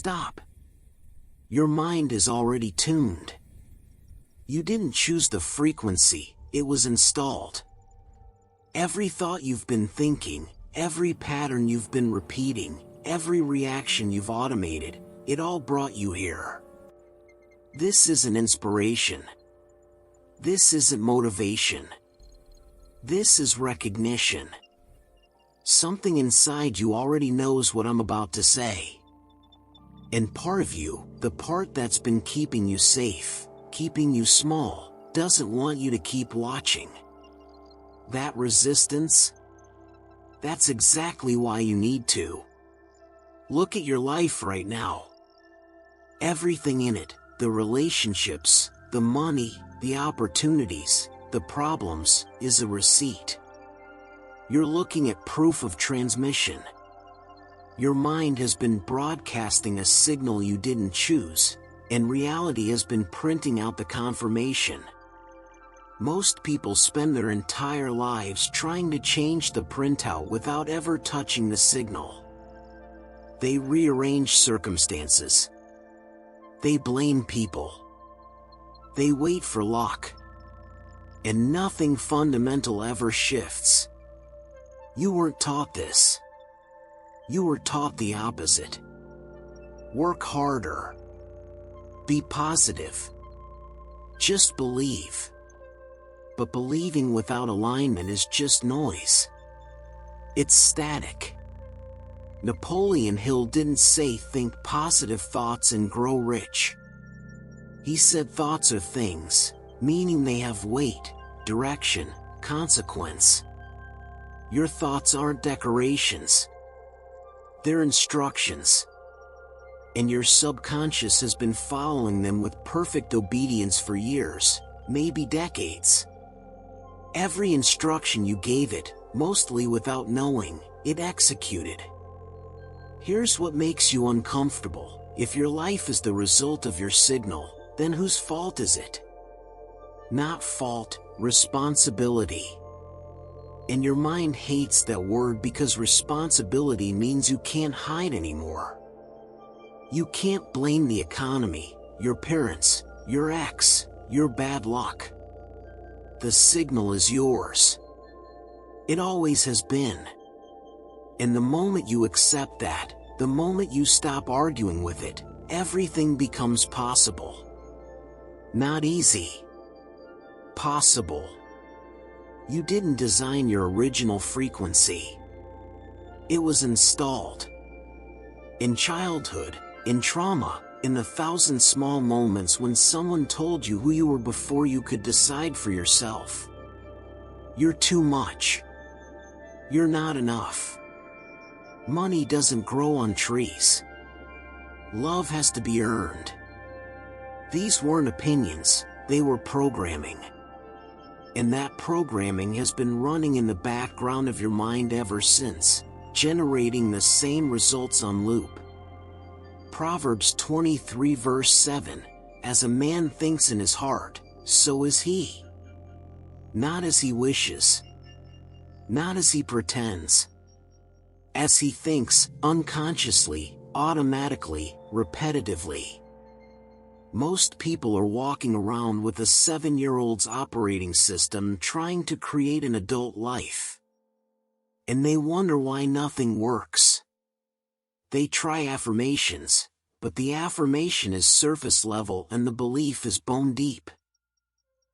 stop. Your mind is already tuned. You didn't choose the frequency, it was installed. Every thought you've been thinking, every pattern you've been repeating, every reaction you've automated, it all brought you here. This isn't inspiration. This isn't motivation. This is recognition. Something inside you already knows what I'm about to say. And part of you, the part that's been keeping you safe, keeping you small, doesn't want you to keep watching. That resistance? That's exactly why you need to. Look at your life right now. Everything in it, the relationships, the money, the opportunities, the problems, is a receipt. You're looking at proof of transmission. Your mind has been broadcasting a signal you didn't choose, and reality has been printing out the confirmation. Most people spend their entire lives trying to change the printout without ever touching the signal. They rearrange circumstances. They blame people. They wait for luck. And nothing fundamental ever shifts. You weren't taught this. You were taught the opposite. Work harder. Be positive. Just believe. But believing without alignment is just noise. It's static. Napoleon Hill didn't say think positive thoughts and grow rich. He said thoughts are things, meaning they have weight, direction, consequence. Your thoughts aren't decorations. They're instructions. And your subconscious has been following them with perfect obedience for years, maybe decades. Every instruction you gave it, mostly without knowing, it executed. Here's what makes you uncomfortable. If your life is the result of your signal, then whose fault is it? Not fault, responsibility. And your mind hates that word because responsibility means you can't hide anymore. You can't blame the economy, your parents, your ex, your bad luck. The signal is yours. It always has been. And the moment you accept that, the moment you stop arguing with it, everything becomes possible. Not easy. Possible. You didn't design your original frequency. It was installed. In childhood, in trauma, in the 1,000 small moments when someone told you who you were before you could decide for yourself. You're too much. You're not enough. Money doesn't grow on trees. Love has to be earned. These weren't opinions, they were programming. And that programming has been running in the background of your mind ever since, generating the same results on loop. Proverbs 23 verse 7, as a man thinks in his heart, so is he. Not as he wishes. Not as he pretends. As he thinks, unconsciously, automatically, repetitively. Most people are walking around with a 7-year-old's operating system trying to create an adult life. And they wonder why nothing works. They try affirmations, but the affirmation is surface level and the belief is bone deep.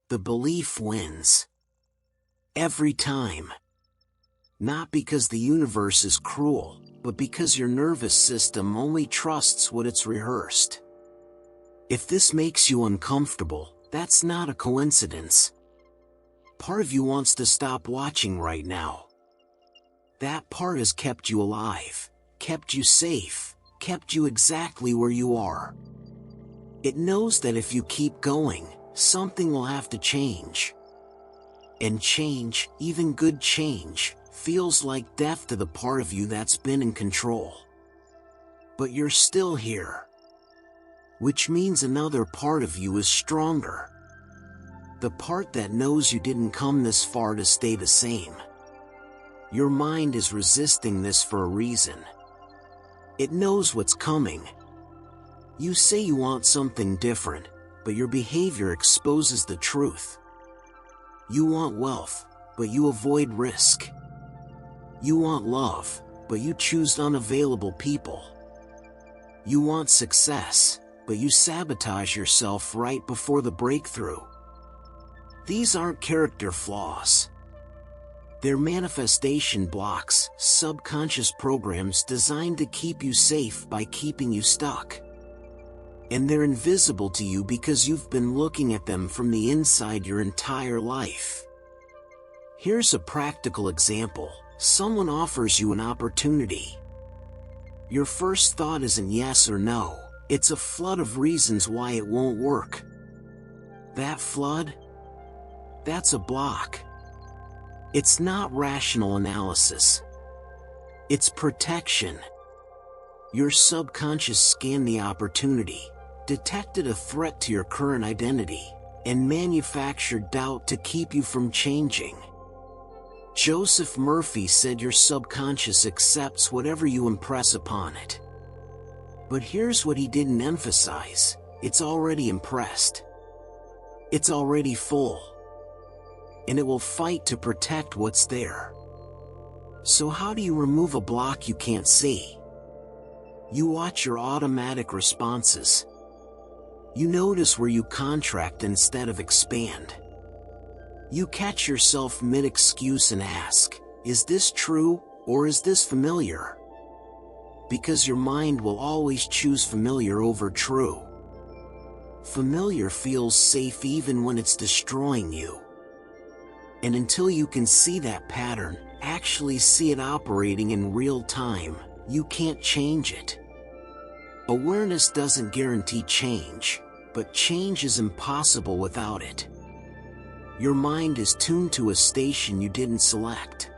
The belief wins. Every time. Not because the universe is cruel, but because your nervous system only trusts what it's rehearsed. If this makes you uncomfortable, that's not a coincidence. Part of you wants to stop watching right now. That part has kept you alive, kept you safe, kept you exactly where you are. It knows that if you keep going, something will have to change. And change, even good change, feels like death to the part of you that's been in control. But you're still here. Which means another part of you is stronger. The part that knows you didn't come this far to stay the same. Your mind is resisting this for a reason. It knows what's coming. You say you want something different, but your behavior exposes the truth. You want wealth, but you avoid risk. You want love, but you choose unavailable people. You want success, but you sabotage yourself right before the breakthrough. These aren't character flaws. They're manifestation blocks, subconscious programs designed to keep you safe by keeping you stuck. And they're invisible to you because you've been looking at them from the inside your entire life. Here's a practical example. Someone offers you an opportunity. Your first thought isn't yes or no, it's a flood of reasons why it won't work. That flood? That's a block. It's not rational analysis. It's protection. Your subconscious scanned the opportunity, detected a threat to your current identity, and manufactured doubt to keep you from changing. Joseph Murphy said your subconscious accepts whatever you impress upon it. But here's what he didn't emphasize: it's already impressed. It's already full. And it will fight to protect what's there. So how do you remove a block you can't see? You watch your automatic responses. You notice where you contract instead of expand. You catch yourself mid-excuse and ask, is this true, or is this familiar? Because your mind will always choose familiar over true. Familiar feels safe even when it's destroying you. And until you can see that pattern, actually see it operating in real time, you can't change it. Awareness doesn't guarantee change, but change is impossible without it. Your mind is tuned to a station you didn't select.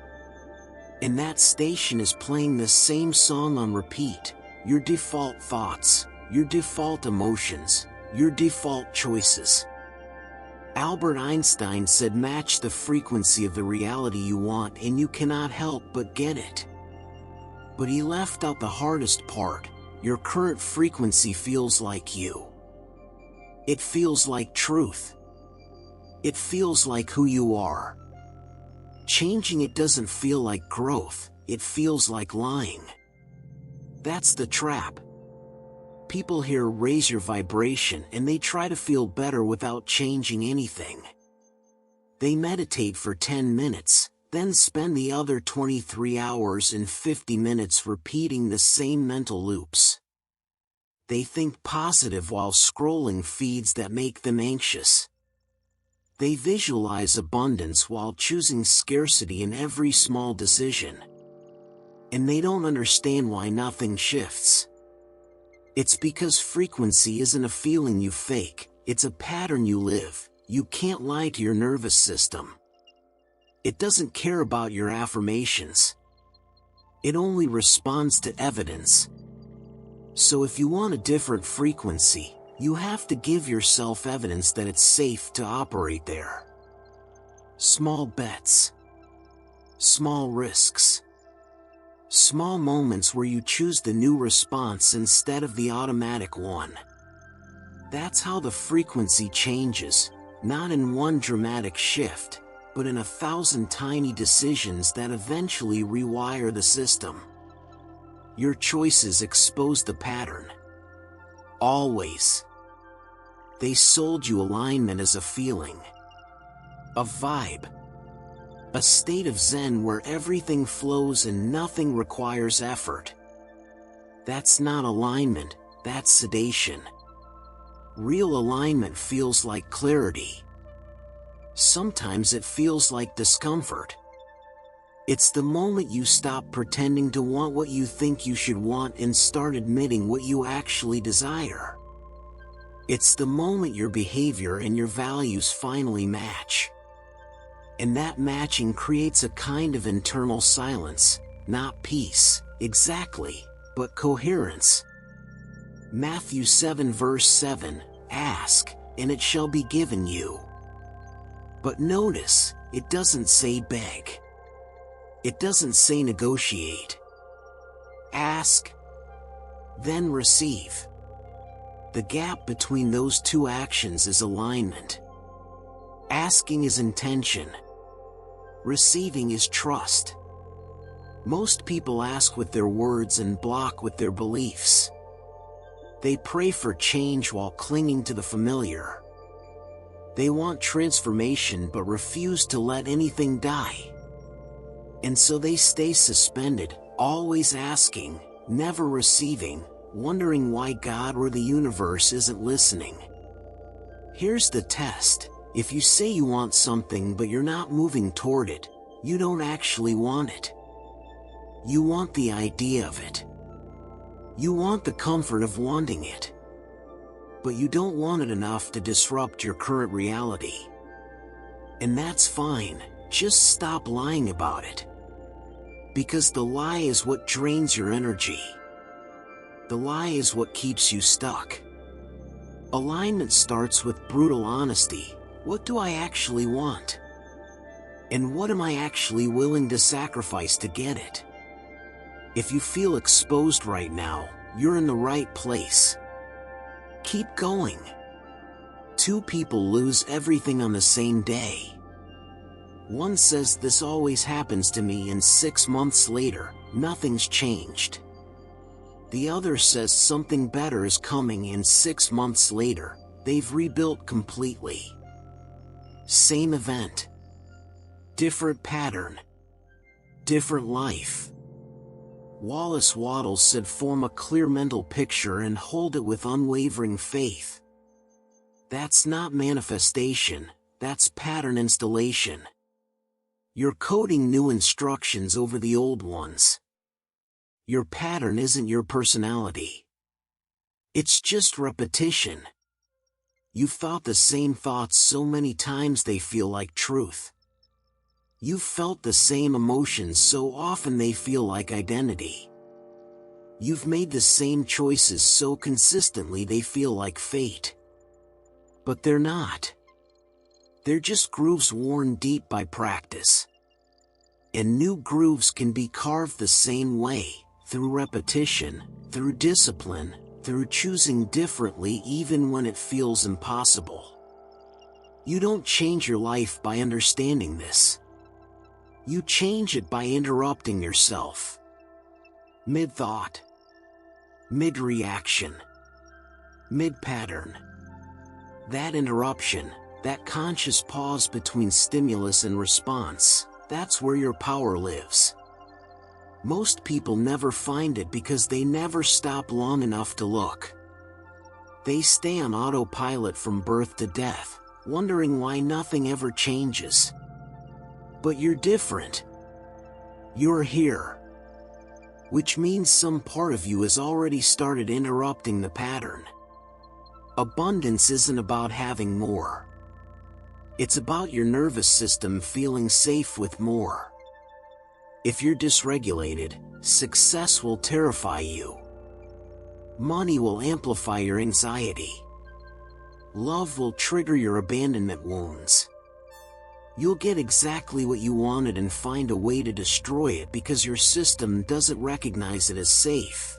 And that station is playing the same song on repeat: your default thoughts, your default emotions, your default choices. Albert Einstein said, match the frequency of the reality you want and you cannot help but get it. But he left out the hardest part: your current frequency feels like you. It feels like truth. It feels like who you are. Changing it doesn't feel like growth, it feels like lying. That's the trap. People hear raise your vibration and they try to feel better without changing anything. They meditate for 10 minutes, then spend the other 23 hours and 50 minutes repeating the same mental loops. They think positive while scrolling feeds that make them anxious. They visualize abundance while choosing scarcity in every small decision. And they don't understand why nothing shifts. It's because frequency isn't a feeling you fake, it's a pattern you live. You can't lie to your nervous system. It doesn't care about your affirmations. It only responds to evidence. So if you want a different frequency, you have to give yourself evidence that it's safe to operate there. Small bets. Small risks. Small moments where you choose the new response instead of the automatic one. That's how the frequency changes, not in one dramatic shift, but in 1,000 tiny decisions that eventually rewire the system. Your choices expose the pattern. Always. They sold you alignment as a feeling. A vibe. A state of Zen where everything flows and nothing requires effort. That's not alignment, that's sedation. Real alignment feels like clarity. Sometimes it feels like discomfort. It's the moment you stop pretending to want what you think you should want and start admitting what you actually desire. It's the moment your behavior and your values finally match. And that matching creates a kind of internal silence, not peace, exactly, but coherence. Matthew 7 verse 7, ask, and it shall be given you. But notice, it doesn't say beg. It doesn't say negotiate. Ask, then receive. The gap between those two actions is alignment. Asking is intention. Receiving is trust. Most people ask with their words and block with their beliefs. They pray for change while clinging to the familiar. They want transformation but refuse to let anything die. And so they stay suspended, always asking, never receiving, wondering why God or the universe isn't listening. Here's the test. If you say you want something but you're not moving toward it, you don't actually want it. You want the idea of it. You want the comfort of wanting it. But you don't want it enough to disrupt your current reality. And that's fine, just stop lying about it. Because the lie is what drains your energy. The lie is what keeps you stuck. Alignment starts with brutal honesty. What do I actually want? And what am I actually willing to sacrifice to get it? If you feel exposed right now, you're in the right place. Keep going. 2 people lose everything on the same day. One says this always happens to me, and 6 months later, nothing's changed. The other says something better is coming, and 6 months later, they've rebuilt completely. Same event. Different pattern. Different life. Wallace Wattles said, form a clear mental picture and hold it with unwavering faith. That's not manifestation, that's pattern installation. You're coding new instructions over the old ones. Your pattern isn't your personality. It's just repetition. You've thought the same thoughts so many times they feel like truth. You've felt the same emotions so often they feel like identity. You've made the same choices so consistently they feel like fate. But they're not. They're just grooves worn deep by practice. And new grooves can be carved the same way, through repetition, through discipline, through choosing differently even when it feels impossible. You don't change your life by understanding this. You change it by interrupting yourself. Mid-thought. Mid-reaction. Mid-pattern. That interruption, that conscious pause between stimulus and response, that's where your power lives. Most people never find it because they never stop long enough to look. They stay on autopilot from birth to death, wondering why nothing ever changes. But you're different. You're here. Which means some part of you has already started interrupting the pattern. Abundance isn't about having more. It's about your nervous system feeling safe with more. If you're dysregulated, success will terrify you. Money will amplify your anxiety. Love will trigger your abandonment wounds. You'll get exactly what you wanted and find a way to destroy it because your system doesn't recognize it as safe.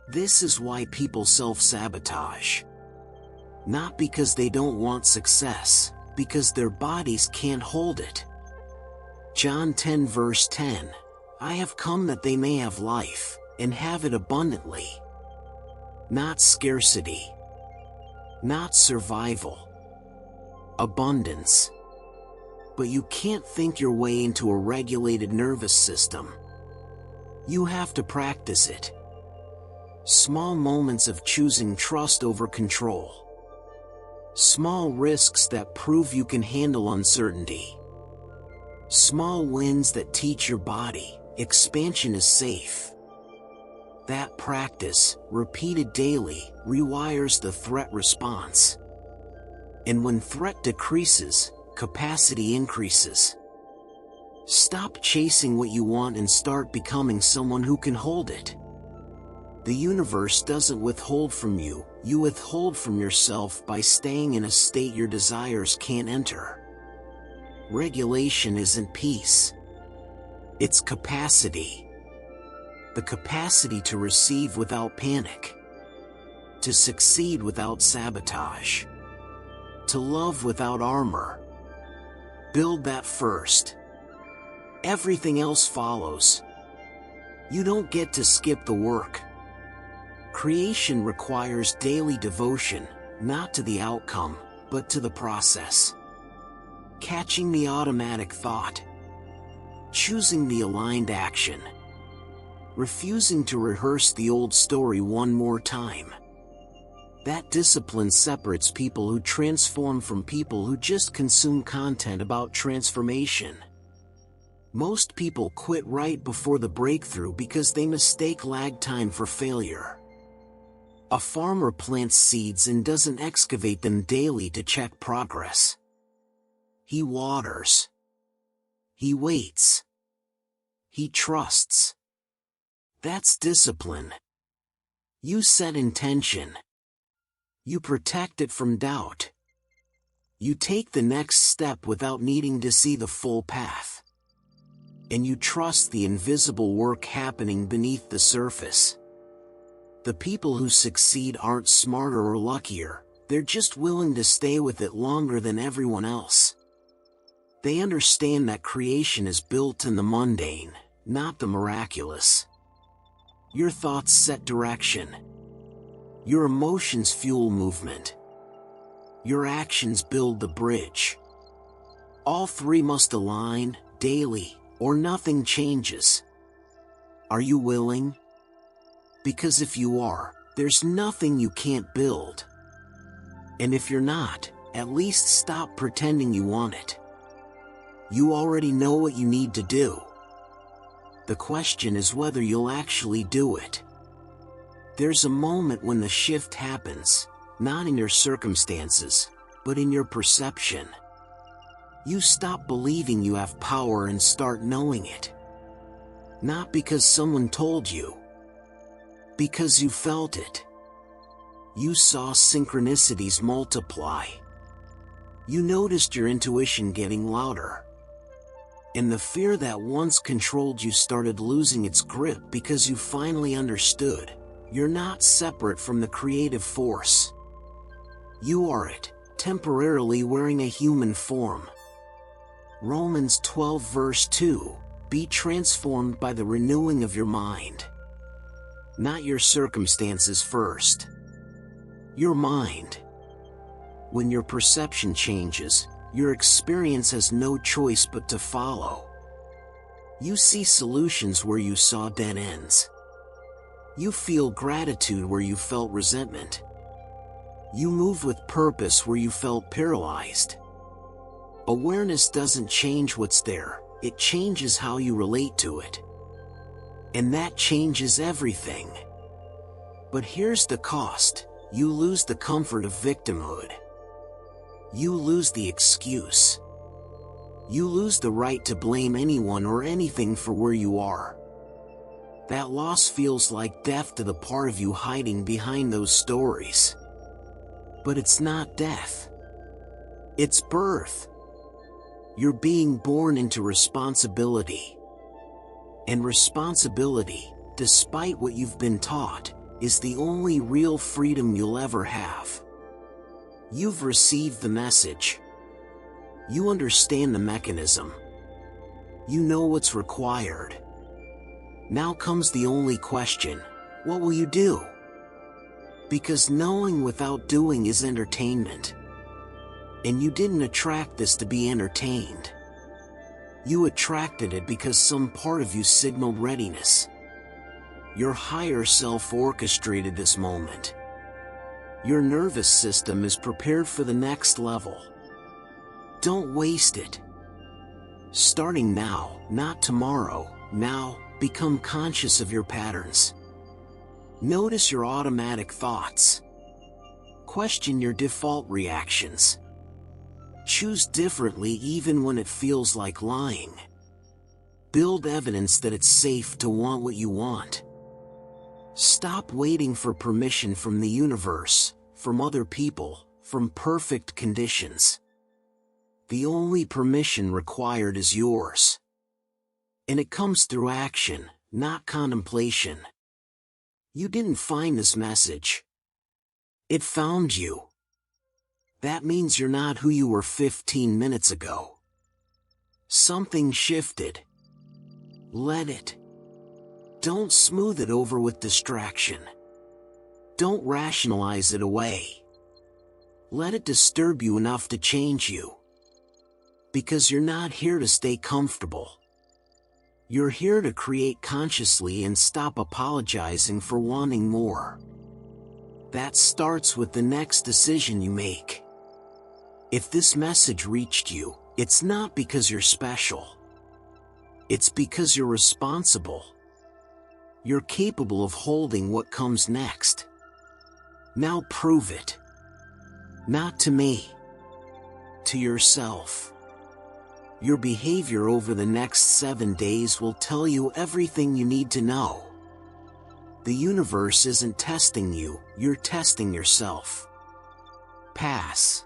This is why people self-sabotage. Not because they don't want success, because their bodies can't hold it. John 10 verse 10, I have come that they may have life, and have it abundantly. Not scarcity. Not survival. Abundance. But you can't think your way into a regulated nervous system. You have to practice it. Small moments of choosing trust over control. Small risks that prove you can handle uncertainty. Small wins that teach your body, expansion is safe. That practice, repeated daily, rewires the threat response. And when threat decreases, capacity increases. Stop chasing what you want and start becoming someone who can hold it. The universe doesn't withhold from you, you withhold from yourself by staying in a state your desires can't enter. Regulation isn't peace. It's capacity. The capacity to receive without panic. to succeed without sabotage, to love without armor. Build that first. Everything else follows. You don't get to skip the work. Creation requires daily devotion, not to the outcome, but to the process. Catching the automatic thought. Choosing the aligned action. Refusing to rehearse the old story one more time. That discipline separates people who transform from people who just consume content about transformation. Most people quit right before the breakthrough because they mistake lag time for failure. A farmer plants seeds and doesn't excavate them daily to check progress. He waters. He waits. He trusts. That's discipline. You set intention. You protect it from doubt. You take the next step without needing to see the full path. And you trust the invisible work happening beneath the surface. The people who succeed aren't smarter or luckier, they're just willing to stay with it longer than everyone else. They understand that creation is built in the mundane, not the miraculous. Your thoughts set direction. Your emotions fuel movement. Your actions build the bridge. All three must align, daily, or nothing changes. Are you willing? Because if you are, there's nothing you can't build. And if you're not, at least stop pretending you want it. You already know what you need to do. The question is whether you'll actually do it. There's a moment when the shift happens, not in your circumstances, but in your perception. You stop believing you have power and start knowing it. Not because someone told you. Because you felt it. You saw synchronicities multiply. You noticed your intuition getting louder. And the fear that once controlled you started losing its grip because you finally understood. You're not separate from the creative force. You are it, temporarily wearing a human form. Romans 12 verse 2, be transformed by the renewing of your mind. Not your circumstances first. Your mind. When your perception changes, your experience has no choice but to follow. You see solutions where you saw dead ends. You feel gratitude where you felt resentment. You move with purpose where you felt paralyzed. Awareness doesn't change what's there, it changes how you relate to it. And that changes everything. But here's the cost: you lose the comfort of victimhood. You lose the excuse. You lose the right to blame anyone or anything for where you are. That loss feels like death to the part of you hiding behind those stories. But it's not death. It's birth. You're being born into responsibility. And responsibility, despite what you've been taught, is the only real freedom you'll ever have. You've received the message. You understand the mechanism. You know what's required. Now comes the only question: what will you do? Because knowing without doing is entertainment. And you didn't attract this to be entertained. You attracted it because some part of you signaled readiness. Your higher self orchestrated this moment. Your nervous system is prepared for the next level. Don't waste it. Starting now, not tomorrow, now, become conscious of your patterns. Notice your automatic thoughts. Question your default reactions. Choose differently even when it feels like lying. Build evidence that it's safe to want what you want. Stop waiting for permission from the universe, from other people, from perfect conditions. The only permission required is yours. And it comes through action, not contemplation. You didn't find this message. It found you. That means you're not who you were 15 minutes ago. Something shifted. Let it. Don't smooth it over with distraction. Don't rationalize it away. Let it disturb you enough to change you. Because you're not here to stay comfortable. You're here to create consciously and stop apologizing for wanting more. That starts with the next decision you make. If this message reached you, it's not because you're special. It's because you're responsible. You're capable of holding what comes next. Now prove it. Not to me. To yourself. Your behavior over the next 7 days will tell you everything you need to know. The universe isn't testing you, you're testing yourself. Pass.